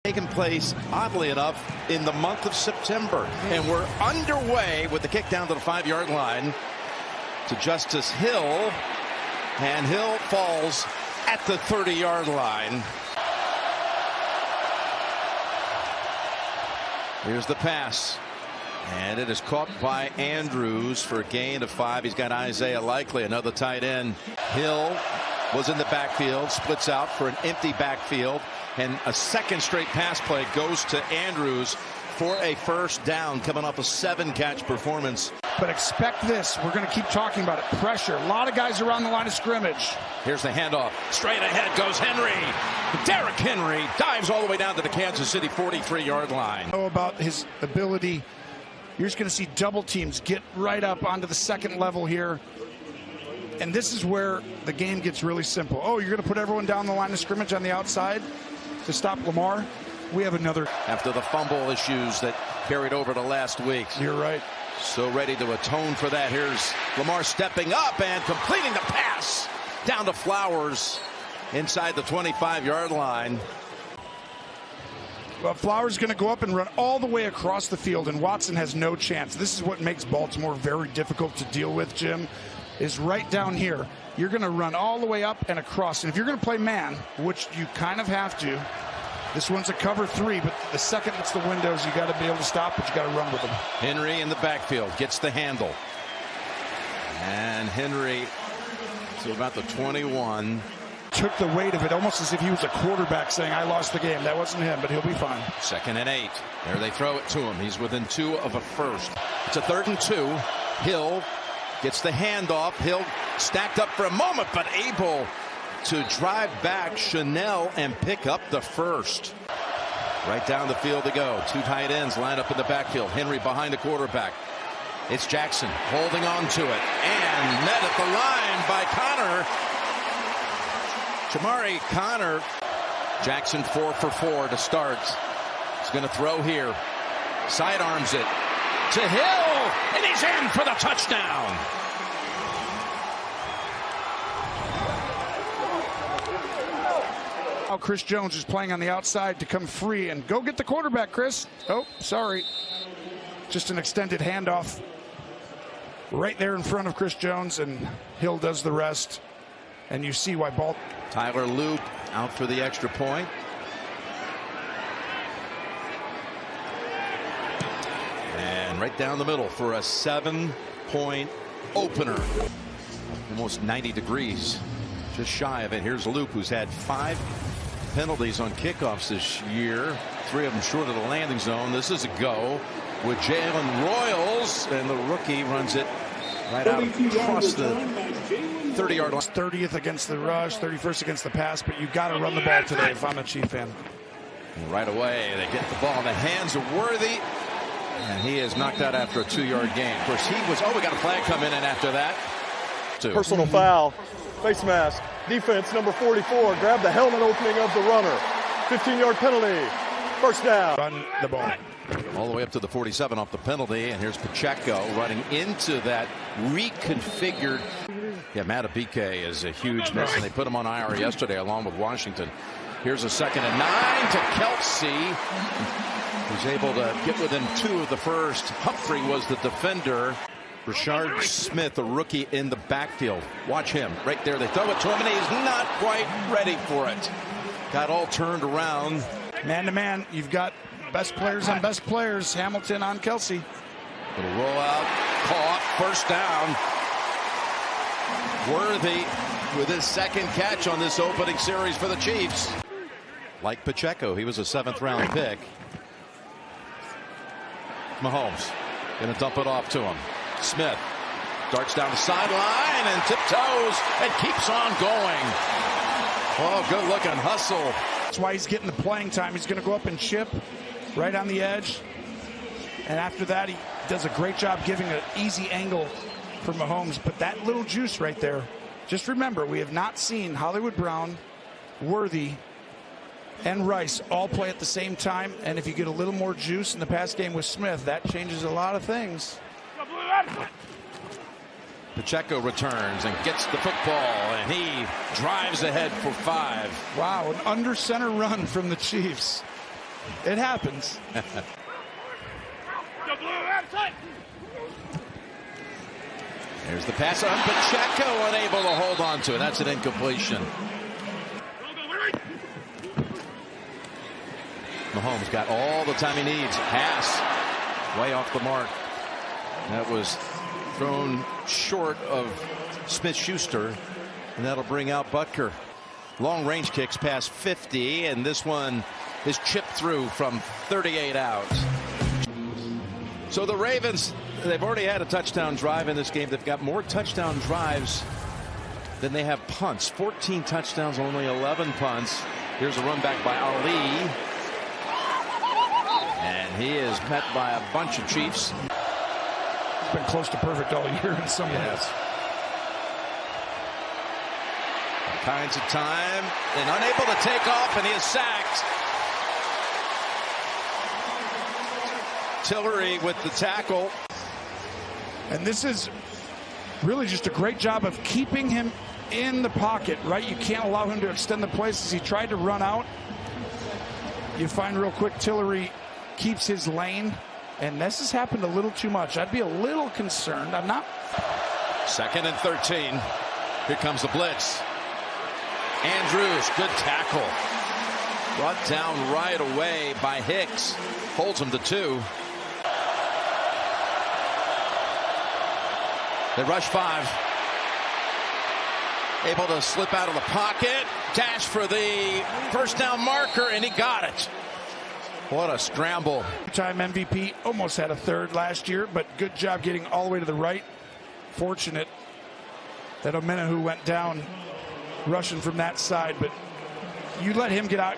Taking place, oddly enough, in the month of September. And we're underway with the kick down to the 5-yard line to Justice Hill. And Hill falls at the 30-yard line. Here's the pass. And it is caught by Andrews for a gain of 5. He's got Isaiah Likely, another tight end. Hill was in the backfield, splits out for an empty backfield. And a second straight pass play goes to Andrews for a first down, coming off a 7-catch performance. But expect this. We're going to keep talking about it. Pressure. A lot of guys around the line of scrimmage. Here's the handoff. Straight ahead goes Henry. Derrick Henry dives all the way down to the Kansas City 43-yard line. Know about his ability. You're just going to see double teams get right up onto the second level here. And this is where the game gets really simple. Oh, you're going to put everyone down the line of scrimmage on the outside to stop Lamar? We have another. After the fumble issues that carried over to last week. You're right. So ready to atone for that. Here's Lamar stepping up and completing the pass down to Flowers inside the 25-yard line. Well, Flowers is going to go up and run all the way across the field, and Watson has no chance. This is what makes Baltimore very difficult to deal with, Jim, is right down here. You're going to run all the way up and across. And if you're going to play man, which you kind of have to, this one's a cover 3, but the second it's the windows, you got to be able to stop, but you got to run with them. Henry in the backfield gets the handle. And Henry to about the 21. Took the weight of it almost as if he was a quarterback saying, I lost the game. That wasn't him, but he'll be fine. 2nd and 8. There they throw it to him. He's within 2 of a first. It's a 3rd and 2. Hill gets the handoff. Hill stacked up for a moment, but able to drive back Chanel and pick up the first. Right down the field to go. 2 tight ends line up in the backfield. Henry behind the quarterback. It's Jackson holding on to it and met at the line by Connor. Jamari Connor. Jackson 4 for 4 to start. He's going to throw here. Sidearms it to Hill, and he's in for the touchdown. Now Chris Jones is playing on the outside to come free and go get the quarterback, Chris. Oh, sorry. Just an extended handoff right there in front of Chris Jones, and Hill does the rest. And you see why Tyler Loop out for the extra point. And right down the middle for a 7-point opener. Almost 90 degrees. Just shy of it. Here's Loop, who's had 5 penalties on kickoffs this year. 3 of them short of the landing zone. This is a go with Jalen Royals, and the rookie runs it right out across the 30-yard line. 30th against the rush, 31st against the pass, but you got to run the ball today if I'm a Chief fan. And right away, they get the ball in the hands of Worthy, and he is knocked out after a 2-yard gain. Of course, he was. Oh, we got a flag come in, and after that, personal foul, face mask, defense number 44, grab the helmet opening of the runner. 15-yard penalty, first down. Run the ball. All the way up to the 47 off the penalty, and here's Pacheco running into that reconfigured. Yeah, Matabike is a huge miss, and they put him on IR yesterday along with Washington. Here's a 2nd and 9 to Kelsey, who's able to get within 2 of the first. Humphrey was the defender. Rashard Smith, a rookie in the backfield. Watch him right there. They throw it to him, and he's not quite ready for it. Got all turned around. Man to man, you've got best players on best players. Hamilton on Kelsey. Little rollout, caught, first down. Worthy with his 2nd catch on this opening series for the Chiefs. Like Pacheco, he was a 7th-round pick. Mahomes going to dump it off to him. Smith darts down the sideline and tiptoes and keeps on going. Oh, good looking hustle. That's why he's getting the playing time. He's going to go up and chip right on the edge. And after that, he does a great job giving an easy angle for Mahomes. But that little juice right there, just remember, we have not seen Hollywood Brown, Worthy, and Rice all play at the same time. And if you get a little more juice in the pass game with Smith, that changes a lot of things. Pacheco returns and gets the football, and he drives ahead for 5. Wow, an under center run from the Chiefs. It happens. There's the pass on Pacheco, unable to hold on to it. That's an incompletion. Mahomes got all the time he needs. Pass way off the mark. That was thrown short of Smith-Schuster, and that'll bring out Butker. Long range kicks past 50, and this one is chipped through from 38 out. So the Ravens, they've already had a touchdown drive in this game. They've got more touchdown drives than they have punts. 14 touchdowns, only 11 punts. Here's a run back by Ali. And he is met by a bunch of Chiefs. He's been close to perfect all year in some ways. Kinds of time and unable to take off, and he is sacked. Tillery with the tackle. And this is really just a great job of keeping him in the pocket, right? You can't allow him to extend the plays as he tried to run out. You find real quick Tillery keeps his lane, and this has happened a little too much. I'd be a little concerned. I'm not. 2nd and 13. Here comes the blitz. Andrews, good tackle. Brought down right away by Hicks. Holds him to 2. They rush 5. Able to slip out of the pocket. Dash for the first down marker, and he got it. What a scramble. Time MVP, almost had a third last year, but good job getting all the way to the right. Fortunate that Omenahu went down rushing from that side, but you let him get out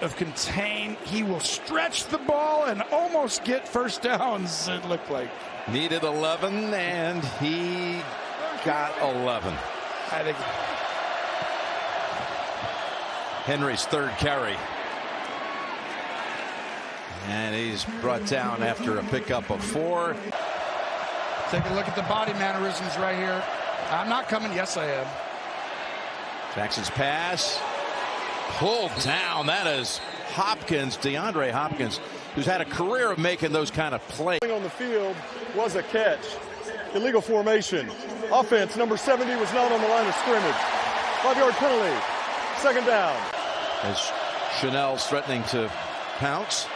of contain, he will stretch the ball and almost get first downs, it looked like. Needed 11, and he got 11. I think Henry's 3rd carry. And he's brought down after a pickup of 4. Take a look at the body mannerisms right here. I'm not coming. Yes, I am. Jackson's pass pulled down. That is Hopkins, DeAndre Hopkins, who's had a career of making those kind of plays. On the field was a catch. Illegal formation. Offense number 70 was not on the line of scrimmage. 5-yard penalty. 2nd down. As Chanel's threatening to pounce.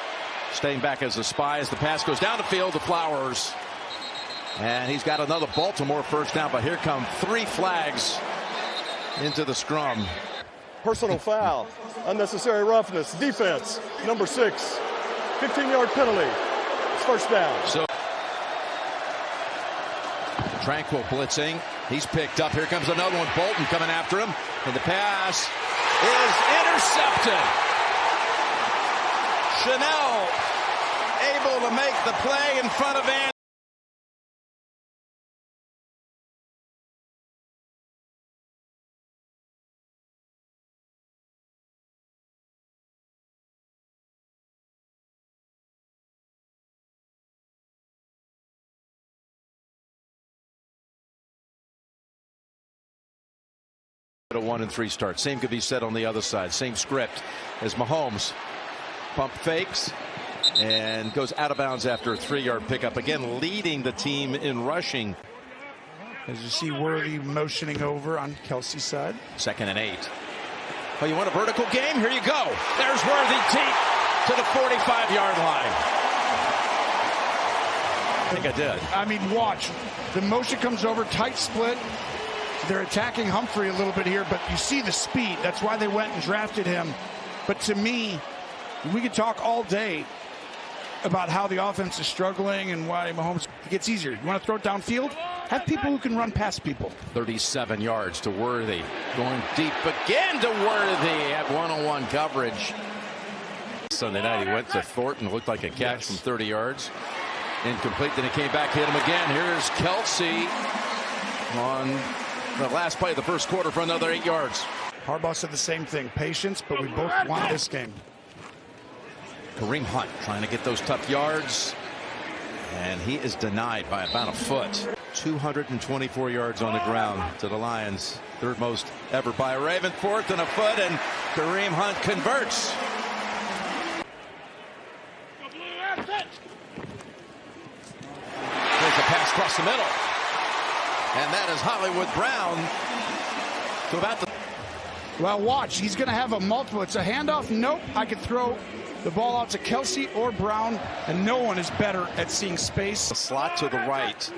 Staying back as a spy as the pass goes down the field to Flowers. And he's got another Baltimore first down, but here come 3 flags into the scrum. Personal foul. Unnecessary roughness. Defense number 6. 15-yard penalty. It's first down. So Tranquil blitzing. He's picked up. Here comes another one. Bolton coming after him. And the pass is intercepted. Chanel able to make the play in front of Andy. A 1-3 start. Same could be said on the other side. Same script as Mahomes. Pump fakes and goes out of bounds after a 3-yard pickup. Again, leading the team in rushing. As you see Worthy motioning over on Kelsey's side. 2nd and 8. Oh, you want a vertical game? Here you go. There's Worthy deep to the 45-yard line. I think I did. I mean, watch. The motion comes over, tight split. They're attacking Humphrey a little bit here, but you see the speed. That's why they went and drafted him. But to me, we could talk all day about how the offense is struggling and why Mahomes gets easier. You want to throw it downfield? Have people who can run past people. 37 yards to Worthy. Going deep again to Worthy at one-on-one coverage. Sunday night he went to Thornton. Looked like a catch from 30 yards. Incomplete. Then he came back, hit him again. Here's Kelsey on the last play of the first quarter for another 8 yards. Harbaugh said the same thing. Patience, but we both want this game. Kareem Hunt trying to get those tough yards. And he is denied by about a foot. 224 yards on the ground to the Lions. 3rd most ever by a Raven. 4th and a foot, and Kareem Hunt converts. across the middle. And that is Hollywood Brown to about the... Well, watch. He's going to have a multiple. It's a handoff. Nope. I could throw the ball out to Kelsey or Brown, and no one is better at seeing space. A slot to the right.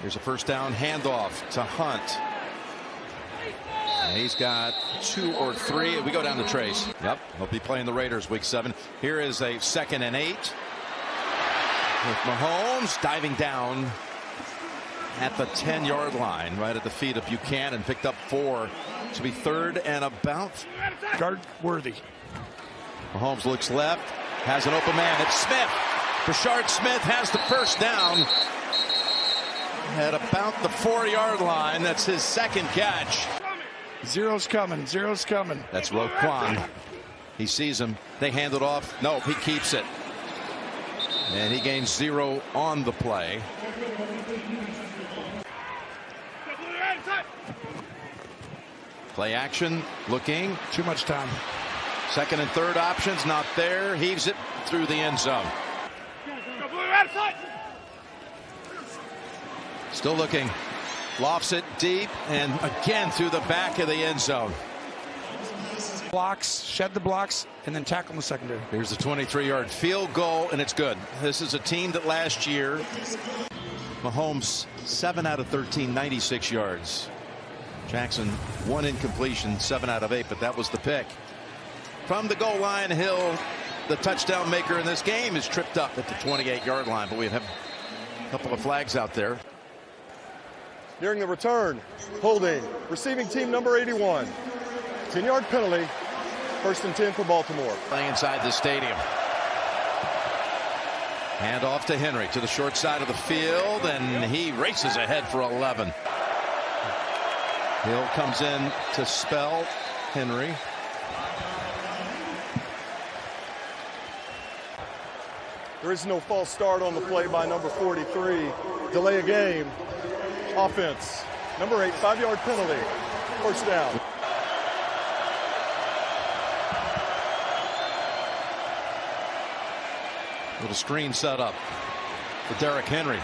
Here's a first down handoff to Hunt. And he's got 2 or 3. We go down to Trace. Yep, he'll be playing the Raiders week 7. Here is a 2nd and 8. With Mahomes diving down at the 10-yard line, right at the feet of Buchanan. Picked up 4. To be 3rd and about. Guard worthy. Mahomes looks left. Has an open man. It's Smith. Brashard Smith has the first down. At about the 4-yard line. That's his 2nd catch. Zero's coming. Zero's coming. That's Roquan. He sees him. They hand it off. No, he keeps it. And he gains 0 on the play. Play action. Looking. Too much time. 2nd and 3rd options not there. Heaves it through the end zone. Still looking. Lofts it deep and again through the back of the end zone. Blocks, shed the blocks, and then tackle in the secondary. Here's the 23-yard field goal, and it's good. This is a team that last year, Mahomes 7 out of 13, 96 yards. Jackson 1 incompletion, 7 out of 8, but that was the pick. From the goal line, Hill, the touchdown maker in this game, is tripped up at the 28-yard line, but we have a couple of flags out there. During the return, holding, receiving team number 81. 10-yard penalty, 1st and 10 for Baltimore. Playing inside the stadium. Hand off to Henry to the short side of the field, and he races ahead for 11. Hill comes in to spell Henry. There is no false start on the play by number 43. Delay a game. Offense. Number 8, 5-yard penalty. 1st down. Little screen set up for Derrick Henry.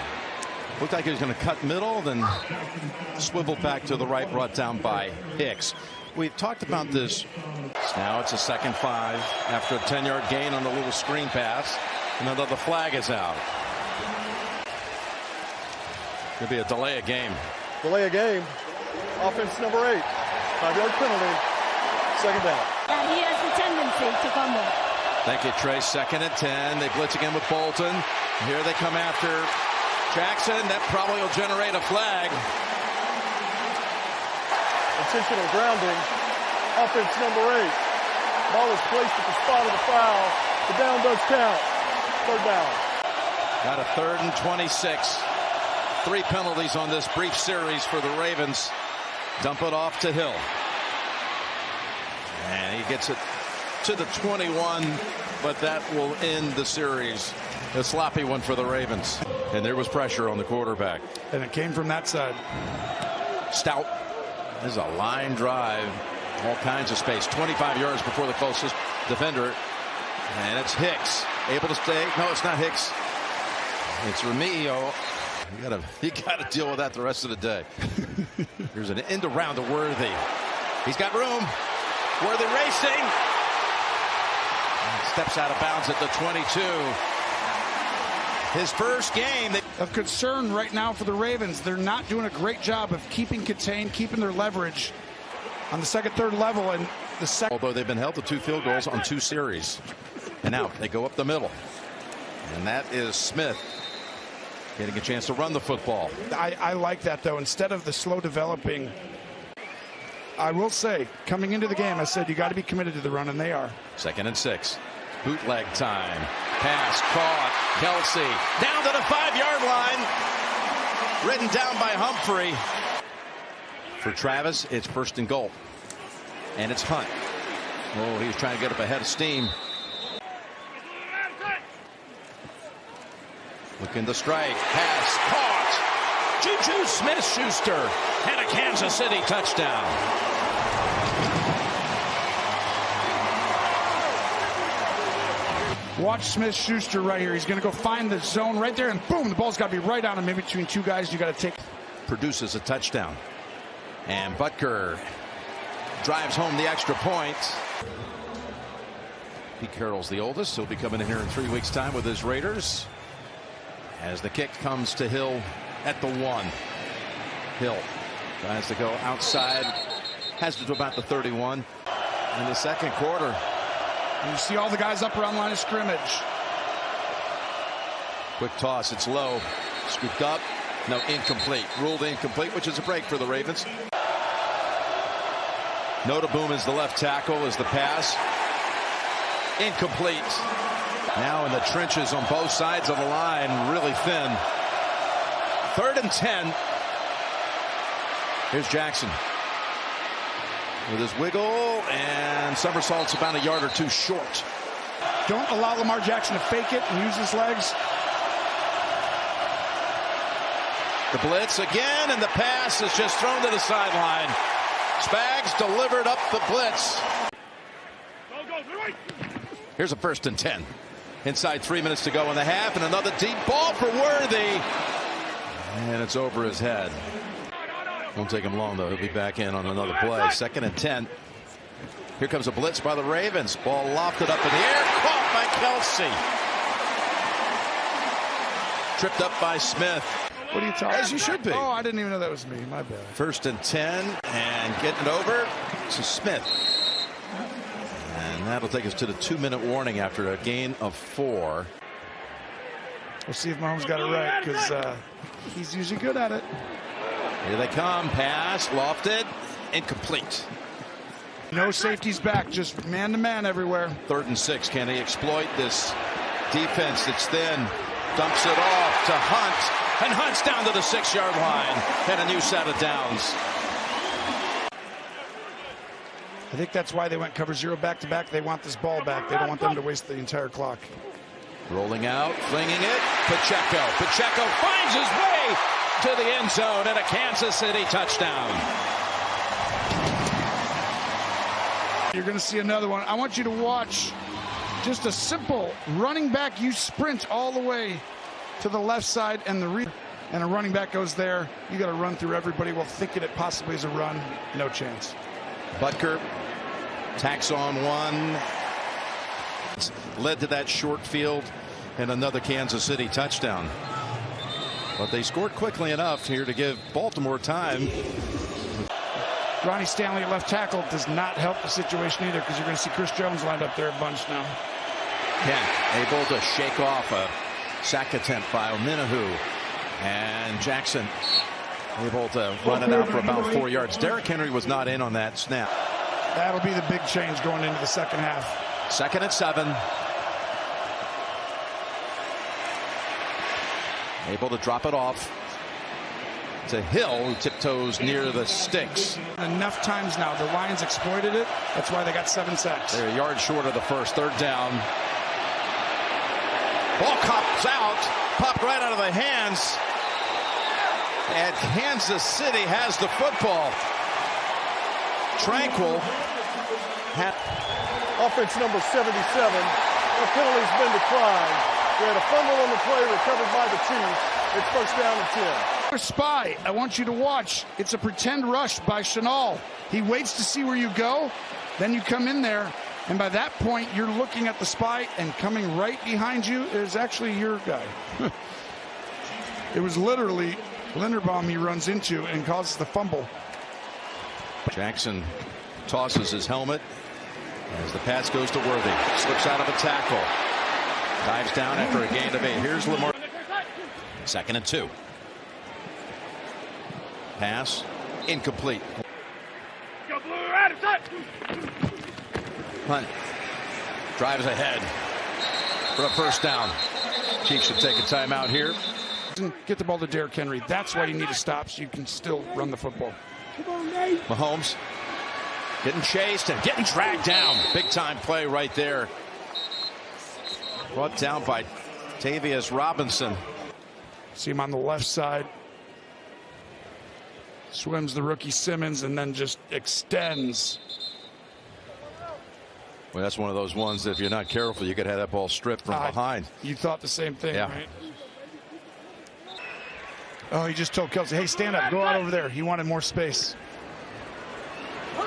Looked like he was going to cut middle, then swivel back to the right, brought down by Hicks. We've talked about this. Now it's a 2nd 5 after a 10-yard gain on the little screen pass. Another flag is out. Could be a delay of game. Delay a game. Offense number 8. 5-yard penalty. 2nd down. Yeah, he has the tendency to fumble. Thank you, Trace. 2nd and 10. They blitz again with Bolton. Here they come after Jackson. That probably will generate a flag. Intentional grounding. Offense number 8. Ball is placed at the spot of the foul. The down does count. 3rd down. Got a 3rd and 26. 3 penalties on this brief series for the Ravens. Dump it off to Hill. And he gets it to the 21, but that will end the series. A sloppy one for the Ravens. And there was pressure on the quarterback. And it came from that side. Stout. This is a line drive. All kinds of space. 25 yards before the closest defender. And it's Hicks. Able to stay. No, it's not Hicks. It's Remigio. You gotta deal with that the rest of the day. There's an end around to Worthy. He's got room. Worthy racing. Steps out of bounds at the 22. His first game. Of concern right now for the Ravens. They're not doing a great job of keeping contained, keeping their leverage on the 2nd, 3rd level, and the second. Although they've been held to 2 field goals on 2 series. And now they go up the middle. And that is Smith getting a chance to run the football. I like that, though. Instead of the slow developing, I will say, coming into the game, I said you got to be committed to the run, and they are. 2nd and 6. Bootleg time. Pass caught. Kelsey down to the 5-yard line. Ridden down by Humphrey. For Travis, it's 1st and goal. And it's Hunt. Oh, he was trying to get up ahead of steam. Looking to strike. Pass caught. Juju Smith-Schuster. And a Kansas City touchdown. Watch Smith-Schuster right here. He's going to go find the zone right there, and boom, the ball's got to be right on him. Maybe between two guys, you got to take. Produces a touchdown. And Butker drives home the extra point. Pete Carroll's the oldest. He'll be coming in here in 3 weeks' time with his Raiders. As the kick comes to Hill at the 1. Hill tries to go outside. Has it to about the 31 in the second quarter. And you see all the guys up around the line of scrimmage. Quick toss. It's low. Scooped up. No, incomplete. Ruled incomplete, which is a break for the Ravens. Notaboom is the left tackle as the pass. Incomplete. Now in the trenches on both sides of the line, really thin. 3rd and 10. Here's Jackson with his wiggle, and somersaults about a yard or two short. Don't allow Lamar Jackson to fake it and use his legs. The blitz again, and the pass is just thrown to the sideline. Spags delivered up the blitz. Here's a 1st and 10. Inside 3 minutes to go in the half, and another deep ball for Worthy. And it's over his head. Won't take him long, though. He'll be back in on another play. 2nd and 10. Here comes a blitz by the Ravens. Ball lofted up in the air. Caught by Kelsey. Tripped up by Smith. What are you talking about? As you should be. Oh, I didn't even know that was me. My bad. 1st and 10. And getting it over to Smith. And that'll take us to the 2-minute warning after a gain of 4. We'll see if Mahomes got it right, because he's usually good at it. Here they come. Pass. Lofted. Incomplete. No safeties back. Just man-to-man everywhere. 3rd and 6. Can he exploit this defense that's thin? Dumps it off to Hunt. And Hunt's down to the 6-yard line. And a new set of downs. I think that's why they went cover 0 back-to-back. They want this ball back. They don't want them to waste the entire clock. Rolling out, flinging it. Pacheco. Pacheco finds his way to the end zone and a Kansas City touchdown. You're going to see another one. I want you to watch just a simple running back. You sprint all the way to the left side, and and a running back goes there. You got to run through everybody while thinking it possibly is a run. No chance. Butker tacks on one. Led to that short field and another Kansas City touchdown. But they scored quickly enough here to give Baltimore time. Ronnie Stanley at left tackle does not help the situation either, because you're going to see Chris Jones lined up there a bunch now. Kent able to shake off a sack attempt by Ominahu. And Jackson able to run it out for about 4 yards. Derrick Henry was not in on that snap. That'll be the big change going into the second half. 2nd and 7. Able to drop it off to Hill, who tiptoes near the sticks. Enough times now. The Lions exploited it. That's why they got 7 sacks. They're a yard short of the first. 3rd down. Ball comes out. Popped right out of the hands. And Kansas City has the football. Tranquil. Offense number 77. The penalty's been declined. We had a fumble on the play recovered by the Chiefs. It's 1st down and 10. Spy, I want you to watch. It's a pretend rush by Chenal. He waits to see where you go. Then you come in there. And by that point, you're looking at the spy, and coming right behind you is actually your guy. It was literally Linderbaum he runs into and causes the fumble. Jackson tosses his helmet as the pass goes to Worthy. Slips out of a tackle. Dives down after a gain of 8. Here's Lamar. 2nd and 2. Pass incomplete. Hunt drives ahead for a 1st down. Chiefs should take a timeout here. Get the ball to Derrick Henry. That's why you need to stop, so you can still run the football. Mahomes getting chased and getting dragged down. Big time play right there. Brought down by Tavius Robinson. See him on the left side. Swims the rookie Simmons and then just extends. Well, that's one of those ones that if you're not careful, you could have that ball stripped from behind. You thought the same thing, yeah. right? Oh, he just told Kelsey, hey, stand up, go out over there. He wanted more space.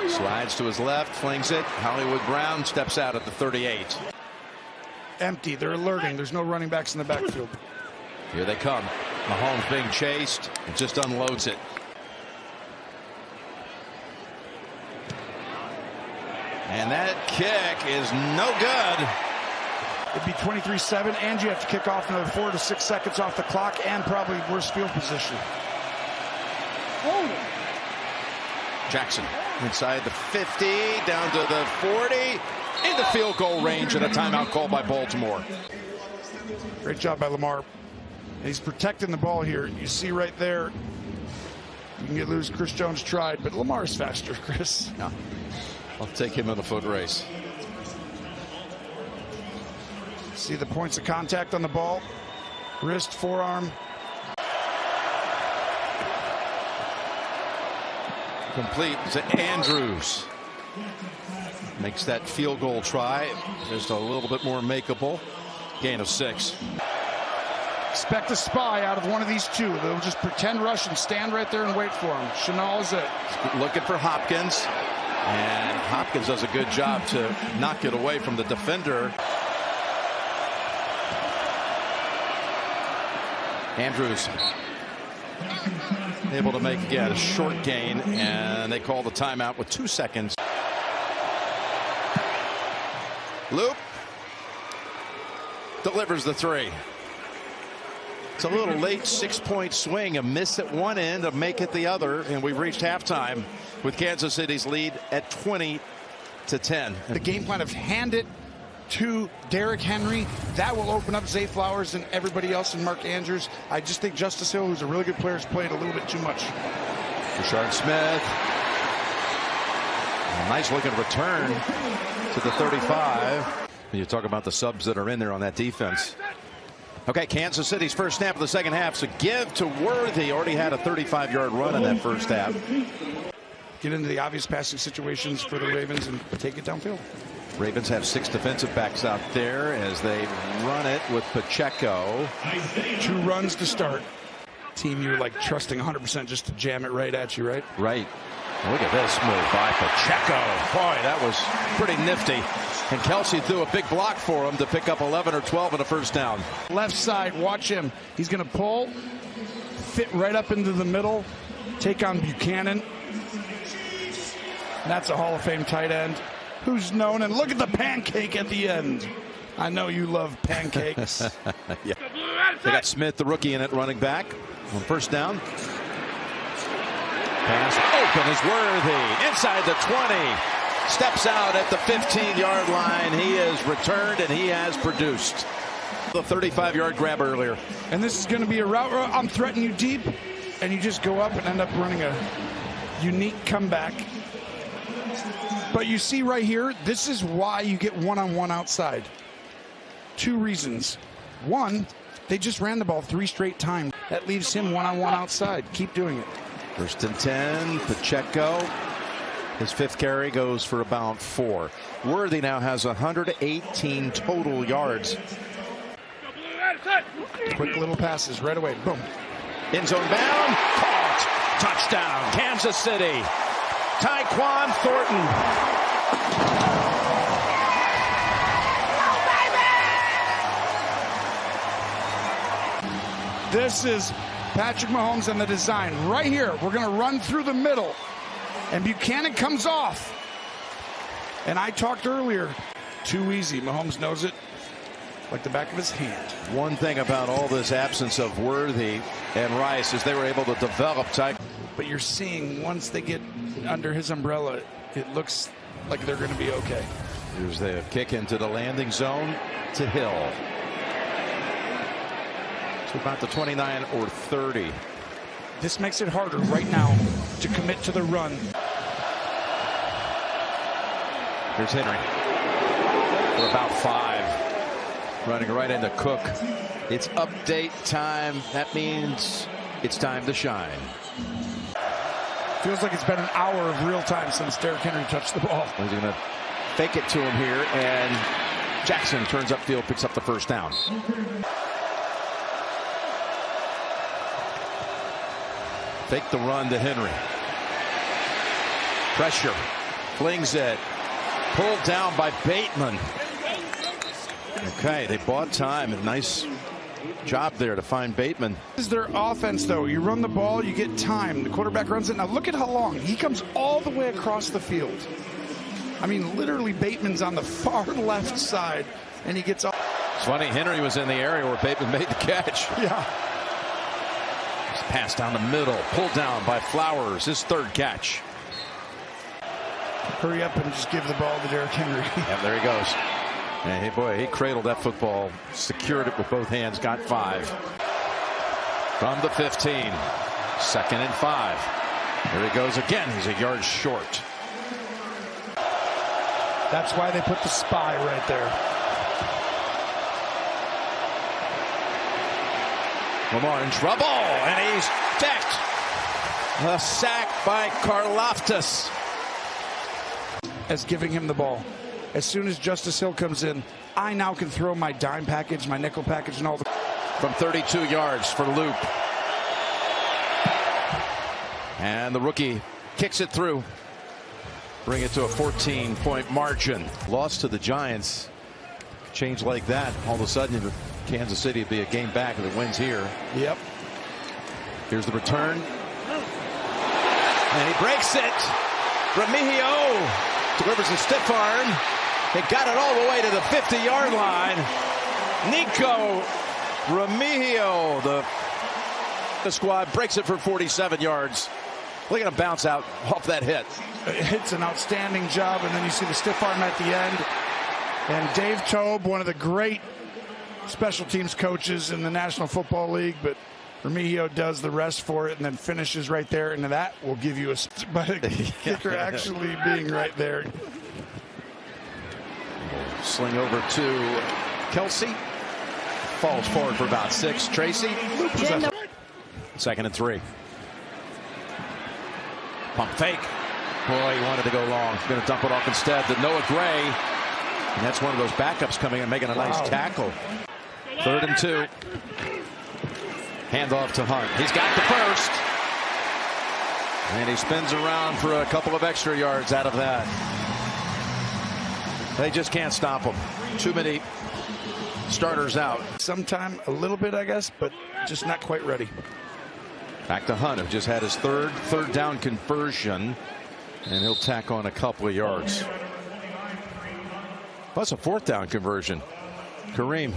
Slides to his left, flings it. Hollywood Brown steps out at the 38. Empty. They're alerting. There's no running backs in the backfield. Here they come. Mahomes being chased. It just unloads it. And that kick is no good. It'd be 23-7, and you have to kick off another 4 to 6 seconds off the clock, and probably worse field position. Jackson inside the 50, down to the 40, into field goal range, and a timeout called by Baltimore. Great job by Lamar. He's protecting the ball here. You see right there, you can get loose. Chris Jones tried, but Lamar's faster, Chris. Yeah. I'll take him in the foot race. See the points of contact on the ball. Wrist, forearm. Complete to Andrews. Makes that field goal try just a little bit more makeable. Gain of 6. Expect a spy out of one of these two. They'll just pretend rush and stand right there and wait for him. Chenal is it. Looking for Hopkins. And Hopkins does a good job to knock it away from the defender. Andrews able to make, again, a short gain, and they call the timeout with 2 seconds. Loop delivers the 3. It's a little late 6-point swing, a miss at one end, a make at the other, and we've reached halftime with Kansas City's lead at 20-10. The game plan of hand it to Derrick Henry, that will open up Zay Flowers and everybody else and Mark Andrews. I just think Justice Hill, who's a really good player, has played a little bit too much. Rashard Smith. A nice looking return to the 35. You talk about the subs that are in there on that defense. Okay, Kansas City's first snap of the second half. So give to Worthy. Already had a 35-yard run in that first half. Get into the obvious passing situations for the Ravens and take it downfield. Ravens have 6 defensive backs out there as they run it with Pacheco. 2 runs to start. Team you're like trusting 100% just to jam it right at you, right? Right. Look at this move by Pacheco. Boy, that was pretty nifty. And Kelsey threw a big block for him to pick up 11 or 12 and a first down. Left side, watch him. He's going to pull, fit right up into the middle, take on Buchanan. That's a Hall of Fame tight end who's known. And look at the pancake at the end. I know you love pancakes. Yeah. They got Smith, the rookie, in it, running back on first down. Pass open is Worthy inside the 20. Steps out at the 15-yard line. He is returned and he has produced. The 35-yard grab earlier. And this is going to be a route. I'm threatening you deep, and you just go up and end up running a unique comeback. But you see right here, this is why you get one-on-one outside. 2 reasons. 1, they just ran the ball 3 straight times. That leaves him one-on-one outside. Keep doing it. First and 10, Pacheco. His 5th carry goes for about 4. Worthy now has 118 total yards. Quick little passes right away. Boom. End zone bound. Caught. Touchdown. Kansas City. Tyquan Thornton. This is Patrick Mahomes and the design. Right here, we're going to run through the middle. And Buchanan comes off. And I talked earlier, too easy. Mahomes knows it like the back of his hand. One thing about all this absence of Worthy and Rice is they were able to develop Tyquan. But you're seeing once they get under his umbrella, it looks like they're going to be okay. Here's the kick into the landing zone to Hill. To about the 29 or 30. This makes it harder right now to commit to the run. Here's Henry for about 5. Running right into Cook. It's update time. That means it's time to shine. Feels like it's been an hour of real time since Derrick Henry touched the ball. He's going to fake it to him here, and Jackson turns upfield, picks up the first down. Fake the run to Henry. Pressure. Flings it. Pulled down by Bateman. Okay, they bought time. A nice job there to find Bateman. This is their offense, though. You run the ball, you get time. The quarterback runs it. Now look at how long. He comes all the way across the field. I mean, literally, Bateman's on the far left side, and he gets off. It's funny, Henry was in the area where Bateman made the catch. Yeah. Pass down the middle, pulled down by Flowers, his third catch. Hurry up and just give the ball to Derrick Henry. Yeah, there he goes. And hey, boy, he cradled that football, secured it with both hands, got 5. From the 15, 2nd and 5. There he goes again. He's a yard short. That's why they put the spy right there. Lamar in trouble, and he's sacked. A sack by Karlaftis. As giving him the ball. As soon as Justice Hill comes in, I now can throw my dime package, my nickel package, and all the... From 32 yards for Loop. And the rookie kicks it through. Bring it to a 14-point margin. Loss to the Giants. Change like that. All of a sudden, Kansas City would be a game back if it wins here. Yep. Here's the return. And he breaks it. Remigio delivers a stiff arm. They got it all the way to the 50-yard line. Nico Remigio, the squad, breaks it for 47 yards. Look at him bounce out off that hit. It's an outstanding job, and then you see the stiff arm at the end. And Dave Toub, one of the great special teams coaches in the National Football League, but Remigio does the rest for it and then finishes right there, and that will give you a by the kicker actually being right there. Sling over to Kelsey. Falls forward for about 6. Tracy. 2nd and 3. Pump fake. Boy, he wanted to go long. He's going to dump it off instead to Noah Gray. And that's one of those backups coming and making a nice tackle. 3rd and 2. Handoff to Hunt. He's got the first. And he spins around for a couple of extra yards out of that. They just can't stop him. Too many starters out. Sometime a little bit, I guess, but just not quite ready. Back to Hunt, who just had his third down conversion. And he'll tack on a couple of yards. Plus a 4th down conversion. Kareem.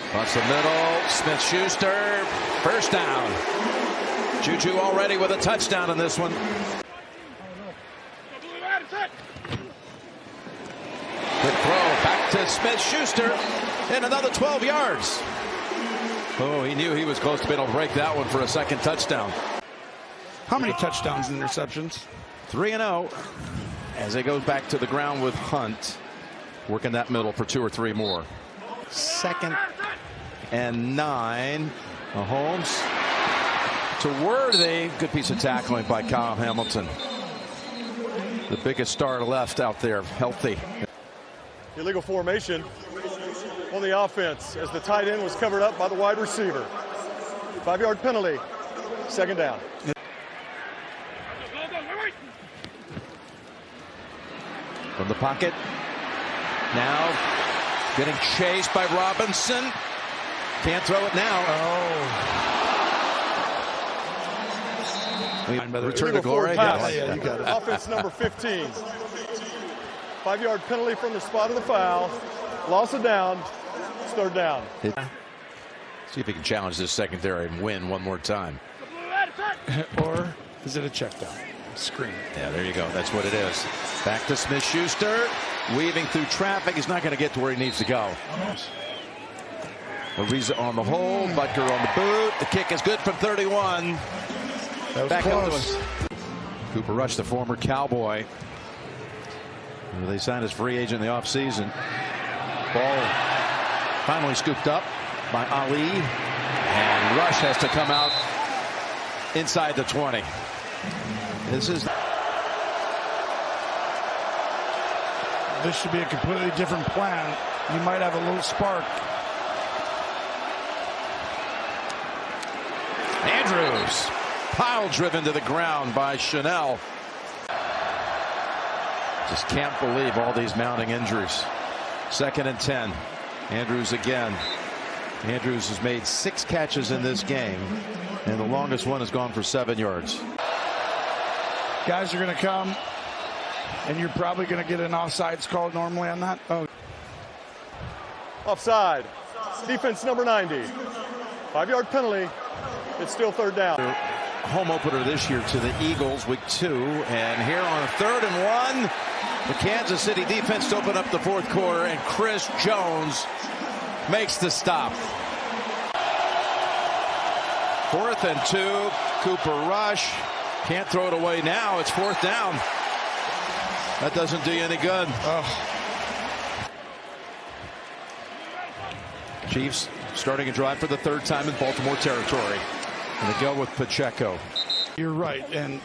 Across the middle, Smith-Schuster, first down. Juju already with a touchdown in this one. Good throw back to Smith-Schuster, and another 12 yards. Oh, he knew he was close to being able to break that one for a 2nd touchdown. How many touchdowns and interceptions? 3-0 as it goes back to the ground with Hunt, working that middle for 2 or 3 more. 2nd and 9. Mahomes to Worthy. Good piece of tackling by Kyle Hamilton. The biggest star left out there, healthy. Illegal formation on the offense as the tight end was covered up by the wide receiver. 5-yard penalty. 2nd down. From the pocket. Now getting chased by Robinson. Can't throw it now. Return to glory. Yes. Yeah, you got it. Offense number 15. 5-yard penalty from the spot of the foul. Loss of down. It's 3rd down. See if he can challenge this secondary and win one more time. Or is it a check down? Screen. Yeah, there you go. That's what it is. Back to Smith-Schuster. Weaving through traffic. He's not going to get to where he needs to go. Ariza on the hold. Butker on the boot. The kick is good from 31. Back close. Cooper Rush, the former Cowboy. They signed as free agent in the offseason. Ball finally scooped up by Ali. And Rush has to come out inside the 20. This should be a completely different plan. You might have a little spark. Andrews, pile driven to the ground by Chanel. Just can't believe all these mounting injuries. 2nd and 10. Andrews again. Andrews has made 6 catches in this game, and the longest one has gone for 7 yards. Guys are going to come, and you're probably going to get an offsides call normally on that. Oh. Offside. Defense number 90. 5-yard penalty. It's still 3rd down. Home opener this year to the Eagles, week 2. And here on 3rd and 1, the Kansas City defense to open up the 4th quarter, and Chris Jones makes the stop. 4th and 2. Cooper Rush. Can't throw it away now. It's 4th down. That doesn't do you any good. Chiefs starting a drive for the 3rd time in Baltimore territory. And they go with Pacheco. You're right, and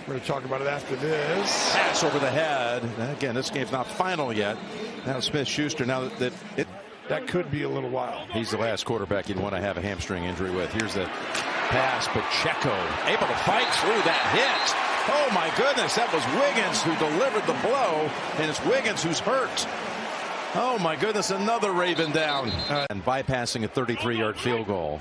we're going to talk about it after this. Pass over the head. And again, this game's not final yet. Now Smith-Schuster, now that could be a little while. He's the last quarterback you'd want to have a hamstring injury with. Here's the pass. Pacheco able to fight through that hit. Oh my goodness, that was Wiggins who delivered the blow, and it's Wiggins who's hurt. Oh my goodness, another Raven down. And bypassing a 33-yard field goal.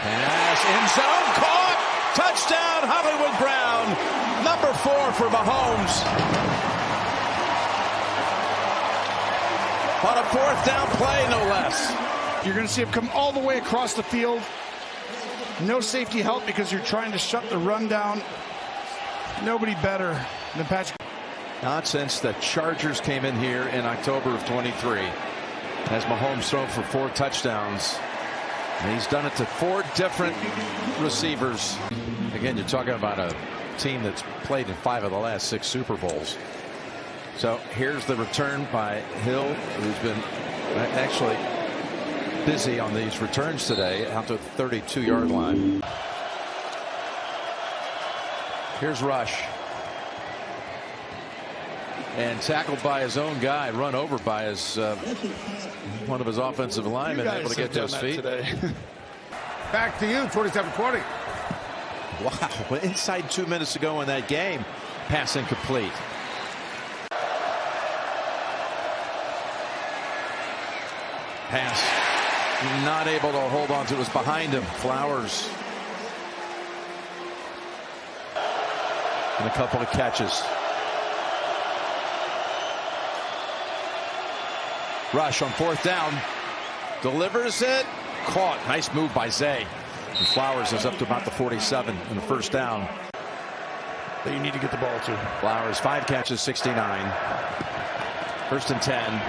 Pass in zone, caught, touchdown Hollywood Brown, number 4 for Mahomes. On a 4th down play, no less. You're going to see him come all the way across the field. No safety help because you're trying to shut the run down. Nobody better than Patrick. Not since the Chargers came in here in October of 23. As Mahomes thrown for 4 touchdowns. And he's done it to 4 different receivers. Again, you're talking about a team that's played in 5 of the last 6 Super Bowls. So here's the return by Hill, who's been actually busy on these returns today, out to the 32-yard line. Here's Rush. And tackled by his own guy, run over by his one of his offensive linemen, able to get to his feet. Back to you, 27-20. Wow, inside 2 minutes to go in that game. Pass incomplete. Pass not able to hold on to. It was behind him. Flowers. And a couple of catches. Rush on 4th down. Delivers it. Caught. Nice move by Zay. And Flowers is up to about the 47 in the 1st down. That you need to get the ball to. Flowers, 5 catches, 69. 1st and 10.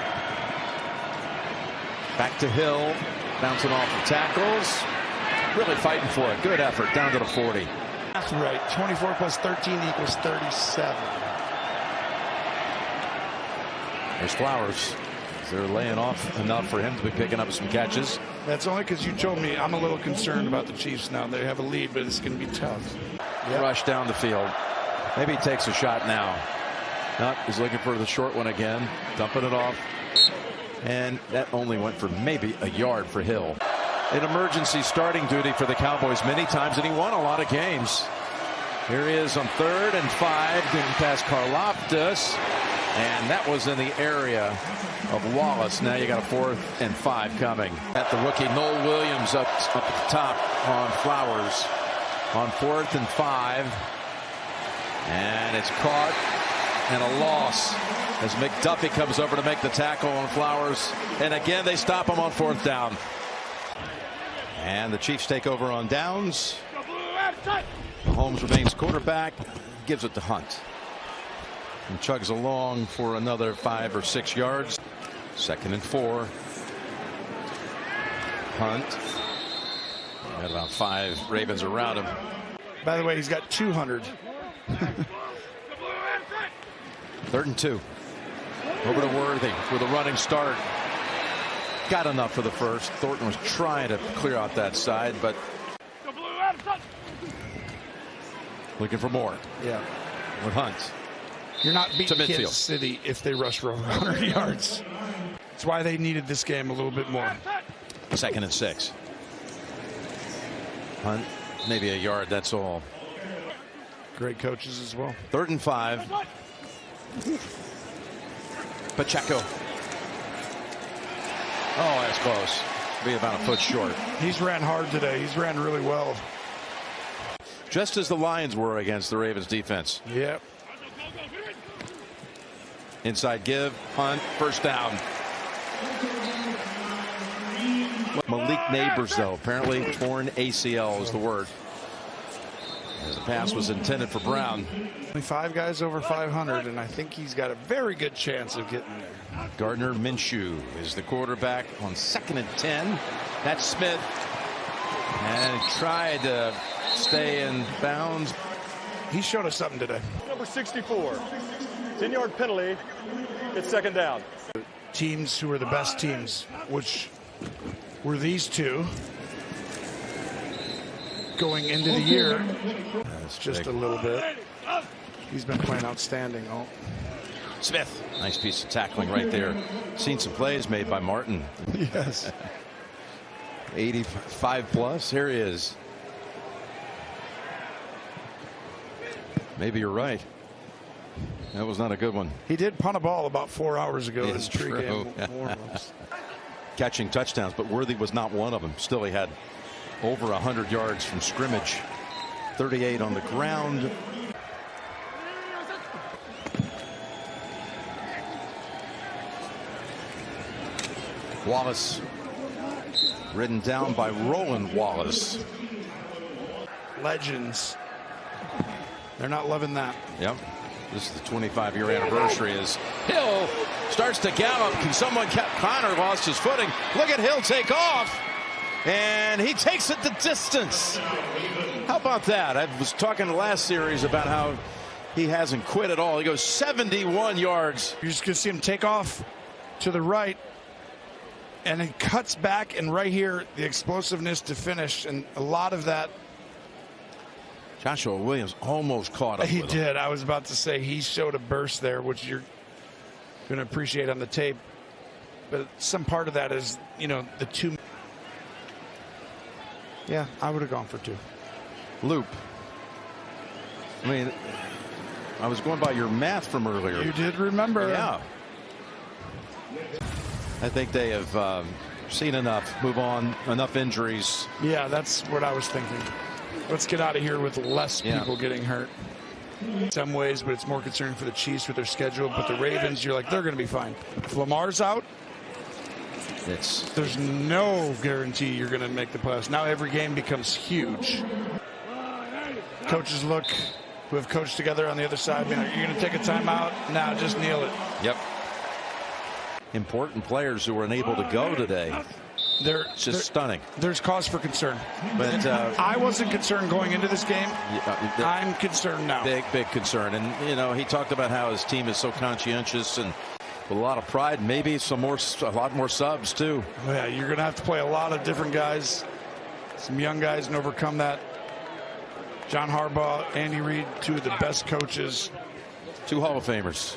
Back to Hill. Bouncing off the tackles. Really fighting for it. Good effort. Down to the 40. That's right. 24 plus 13 equals 37. There's Flowers. They're laying off enough for him to be picking up some catches. That's only because you told me. I'm a little concerned about the Chiefs now. They have a lead, but it's going to be tough. Yep. Rush down the field. Maybe he takes a shot now. No, he's looking for the short one again. Dumping it off. And that only went for maybe a yard for Hill. An emergency starting duty for the Cowboys many times, and he won a lot of games. Here he is on 3rd and 5. Getting past Karlaftis. And that was in the area of Wallace. Now you got a 4th and 5 coming. At the rookie Noel Williams up at the top on Flowers. On 4th and 5. And it's caught and a loss as McDuffie comes over to make the tackle on Flowers. And again, they stop him on 4th down. And the Chiefs take over on downs. Mahomes remains quarterback, gives it to Hunt. And chugs along for another 5 or 6 yards. 2nd and 4. Hunt. Got about 5 Ravens around him. By the way, he's got 200. 3rd and 2. Over to Worthy with a running start. Got enough for the first. Thornton was trying to clear out that side, but Looking for more. Yeah. With Hunt. You're not beating To midfield. Kansas City if they rush for over 100 yards. That's why they needed this game a little bit more. 2nd and 6. Hunt, maybe a yard, that's all. Great coaches as well. 3rd and 5. Pacheco. Oh, that's close. Be about a foot short. He's ran hard today. He's ran really well. Just as the Lions were against the Ravens defense. Yep. Inside give. Hunt. First down. Malik Neighbors, though, apparently torn ACL is the word. As the pass was intended for Brown. 5 guys over 500, and I think he's got a very good chance of getting there. Gardner Minshew is the quarterback on 2nd and 10. That's Smith. And he tried to stay in bounds. He showed us something today. Number 64, 10-yard penalty. It's 2nd down. Teams who are the best teams, which were these two going into the year. That's Just big. a little bit. He's been playing outstanding. Oh. Smith. Nice piece of tackling right there. Seen some plays made by Martin. Yes. 85 plus. Here he is. Maybe you're right. That was not a good one. He did punt a ball about 4 hours ago in It's pregame true. warm-ups. Catching touchdowns, but Worthy was not one of them. Still, he had over 100 yards from scrimmage. 38 on the ground. Wallace ridden down by Roland Wallace. Legends. They're not loving that. Yep. This is the 25-year anniversary as Hill starts to gallop. Can someone catch? Connor lost his footing. Look at Hill take off. And he takes it the distance. How about that? I was talking the last series about how he hasn't quit at all. He goes 71 yards. You're just going to see him take off to the right. And it cuts back, and right here, the explosiveness to finish. And a lot of that. Joshua Williams almost caught up. He with him. did. I was about to say he showed a burst there, which you're going to appreciate on the tape. But some part of that is, you know, the two. Yeah, I would have gone for 2. Loop. I mean, I was going by your math from earlier. You did remember. Yeah. I think they have seen enough. Move on. Enough injuries. Yeah, that's what I was thinking. Let's get out of here with less people getting hurt. In some ways, but it's more concerning for the Chiefs with their schedule. But the Ravens, you're like, they're going to be fine. If Lamar's out, there's no guarantee you're going to make the playoffs. Now every game becomes huge. Coaches look, who have coached together on the other side, are you going to take a timeout? Nah, just kneel it. Yep. Important players who were unable to go today. It's just stunning. There's cause for concern. But I wasn't concerned going into this game. I'm concerned now. Big concern. And, you know, he talked about how his team is so conscientious and with a lot of pride. Maybe a lot more subs, too. Yeah, you're going to have to play a lot of different guys, some young guys, and overcome that. John Harbaugh, Andy Reid, 2 of the best coaches. 2 Hall of Famers.